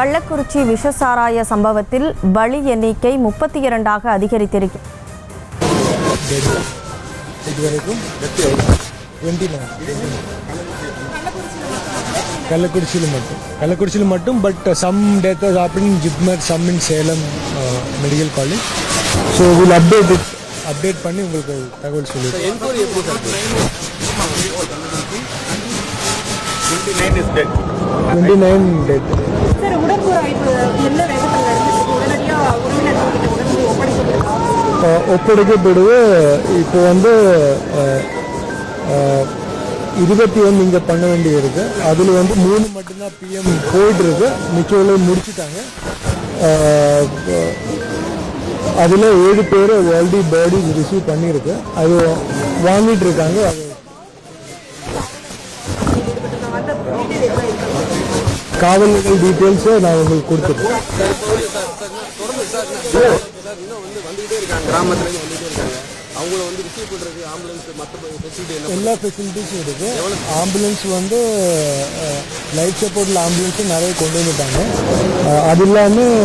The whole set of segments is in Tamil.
கள்ளக்குறிச்சி விஷசாராய சம்பவத்தில் பலி எண்ணிக்கை 32ஆக அதிகரித்திருக்கிறது. கள்ளக்குறிச்சியில் மட்டும் but some death has happened in Jipmer, some in Salem Medical College. So we'll update பண்ணி உங்களுக்கு தகவல் சொல்லுவோம். 29 dead. சார் உடற்கூறாய்வு என்ன வேகத்தில் நடந்துச்சு? உடனடியாக உறவினர்கள் ஒப்படைக்கப்படுது. இப்போ 21 இங்கே பண்ண வேண்டி இருக்கு. அதில் 3 மட்டும்தான் பிஎம் போயிட்டு இருக்கு, மிச்சம் முடிச்சுட்டாங்க. அதில் 7 பேர் ஆல்ரெடி பாடிஸ் ரிசீவ் பண்ணியிருக்கு, அது வாங்கிட்டு இருக்காங்க. அது காவல்கள் டீட்டெயில்ஸை நான் உங்களுக்கு கொடுத்துருக்கேன். எல்லா ஃபெசிலிட்டிஸும் இருக்கு. ஆம்புலன்ஸ் லைஃப் சப்போர்ட்டில் ஆம்புலன்ஸும் நிறைய கொண்டு வந்துட்டாங்க. அது இல்லாமல்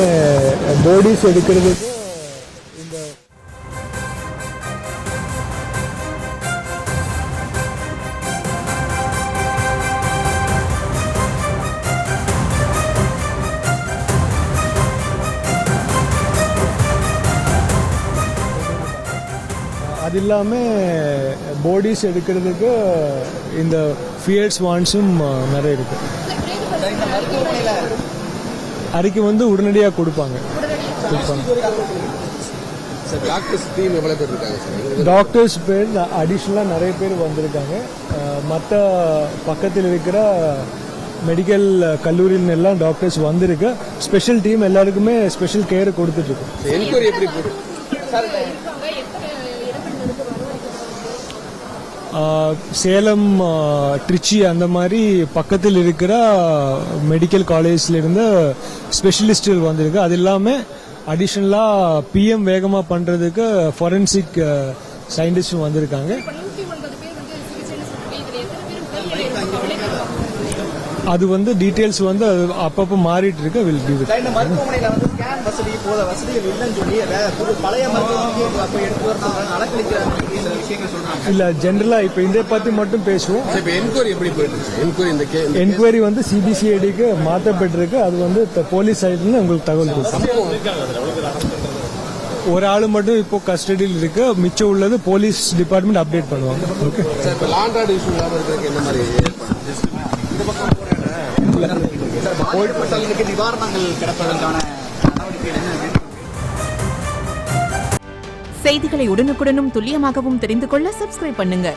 பாடிஸ் எடுக்கிறதுக்கு இந்த அது இல்லாமல் பாடிஸ் எடுக்கிறதுக்கு இந்த ஃபியர்ஸ் வான்ஸும் நிறைய இருக்கு. அறிக்கை உடனடியாக கொடுப்பாங்க. டாக்டர்ஸ் பேர் அடிஷ்னலாக நிறைய பேர் வந்திருக்காங்க. மற்ற பக்கத்தில் இருக்கிற மெடிக்கல் கல்லூரியில் எல்லாம் டாக்டர்ஸ் வந்திருக்கு. ஸ்பெஷல் டீம் எல்லாருக்குமே ஸ்பெஷல் கேர் கொடுத்துட்டு இருக்கு. சேலம், ட்ரிச்சி அந்த மாதிரி பக்கத்தில் இருக்கிற மெடிக்கல் காலேஜ்ல இருந்து ஸ்பெஷலிஸ்டுகள் வந்திருக்கு. அது இல்லாமல் அடிஷனலாக பிஎம் வேகமாக பண்ணுறதுக்கு ஃபாரன்சிக் சயின்டிஸ்டும் வந்திருக்காங்க. அது டீட்டெயில்ஸ் அப்பப்போ மாறிட்டு இருக்கு. Will give it. இல்ல ஜெனரலா இப்ப இதை பத்தி மட்டும் பேசுவோம். என்கொயரி சிபிசிஐடிக்கு மாற்றப்பட்டிருக்கு. அது போலீஸ் சைடுல உங்களுக்கு தகவல் கொடுக்கும். ஒரு ஆளு மட்டும் இப்போ கஸ்டடியில் இருக்கு, மிச்சம் உள்ளது போலீஸ் டிபார்ட்மெண்ட் அப்டேட் பண்ணுவாங்க. ஓகே. செய்திகளை உடனுக்குடனும் துல்லியமாகவும் தெரிந்து கொள்ள சப்ஸ்கிரைப் பண்ணுங்க.